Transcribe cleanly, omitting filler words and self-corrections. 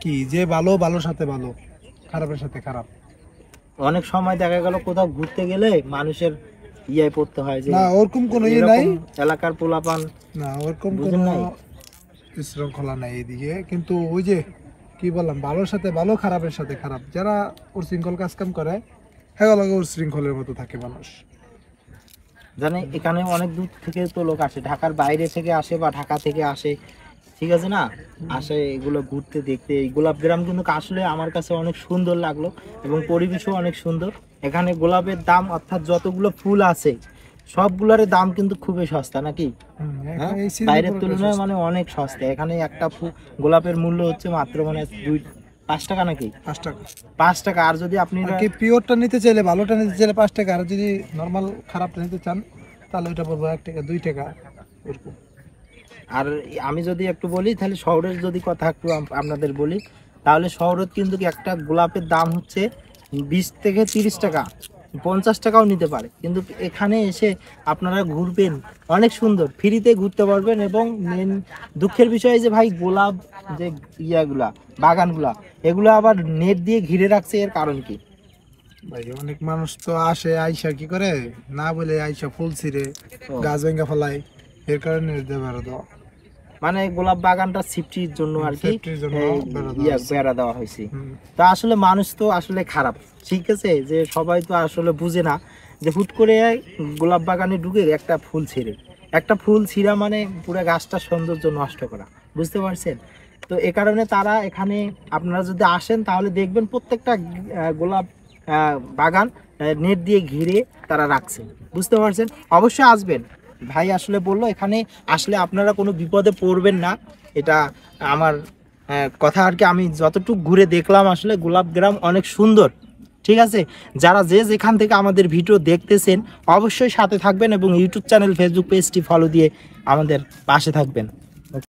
কি যে ভালো ভালোর সাথে ভালো, খারাপের সাথে খারাপ। অনেক সময় দেখা গেল কোথাও ঘুরতে গেলে মানুষের পড়তে হয় যে না ওরকম কোনো ইয়ে নাই, এলাকার পোলাপান, না ওরকম বুঝেন কোনো নাই। শৃঙ্খলা নাই এদিকে। কিন্তু ওই যে কি বললাম, ভালোর সাথে ভালো খারাপের সাথে খারাপ, যারা ওর শৃঙ্খল কাজ কাম করে হ্যাঁ ওর শৃঙ্খলের মতো থাকে মানুষ। জানে এখানে অনেক দূর থেকে তো লোক আসে, ঢাকার বাইরে থেকে আসে বা ঢাকা থেকে আসে, ঠিক আছে না, আসে এগুলো ঘুরতে দেখতে। এই গোলাপ গ্রাম কিন্তু আসলে আমার কাছে অনেক সুন্দর লাগলো এবং পরিবেশও অনেক সুন্দর। এখানে গোলাপের দাম অর্থাৎ যতগুলো ফুল আছে সবগুলোর দাম কিন্তু খুবই সস্তা নাকি, হ্যাঁ বাইরের তুলনায় মানে অনেক সস্তা। এখানে একটা গোলাপের মূল্য হচ্ছে মাত্র মানে 5 টাকা নাকি, 5 টাকা। 5 টাকা। আর যদি আপনি পিওরটা নিতে চাইলে, ভালোটা নিতে চাইলে 5 টাকা, আর যদি নর্মাল খারাপটা নিতে চান তাহলে ওইটা পড়বো 1 টাকা 2 টাকা এরকম। আর আমি যদি একটু বলি তাহলে শহরের যদি কথা একটু আপনাদের বলি, তাহলে শহরে কিন্তু একটা গোলাপের দাম হচ্ছে 20 থেকে 30 টাকা, 50 টাকাও নিতে পারে। কিন্তু এখানে এসে আপনারা ঘুরবেন, অনেক সুন্দর, ফ্রিতে ঘুরতে পারবেন। এবং মেন দুঃখের বিষয় যে ভাই গোলাপ যে ইয়াগুলা বাগানগুলা এগুলো আবার নেট দিয়ে ঘিরে রাখছে, এর কারণ কি ভাই অনেক মানুষ তো আসে, আইসা কি করে না বলে আইসা ফুল ছিঁড়ে গাছ ভেঙে ফেলায়, এর কারণে দেওয়া। মানে গোলাপ বাগানটা সেফটির জন্য আর কি বেড়া দেওয়া হয়েছে। তা আসলে মানুষ তো আসলে খারাপ, ঠিক আছে, যে সবাই তো আসলে বুঝে না যে হুট করে গোলাপ বাগানে ঢুকে একটা ফুল ছিঁড়া মানে পুরো গাছটার সৌন্দর্য নষ্ট করা, বুঝতে পারছেন। তো এ কারণে তারা এখানে আপনারা যদি আসেন তাহলে দেখবেন প্রত্যেকটা গোলাপ বাগান নেট দিয়ে ঘিরে তারা রাখছে, বুঝতে পারছেন। অবশ্যই আসবেন, ভাই আসলে বললো এখানে আসলে আপনারা কোনো বিপদে পড়বেন না, এটা আমার কথা আর কি। আমি যতটুকু ঘুরে দেখলাম আসলে গোলাপ গ্রাম অনেক সুন্দর, ঠিক আছে। যারা যে যেখান থেকে আমাদের ভিডিও দেখতেছেন অবশ্যই সাথে থাকবেন এবং ইউটিউব চ্যানেল ফেসবুক পেজটি ফলো দিয়ে আমাদের পাশে থাকবেন।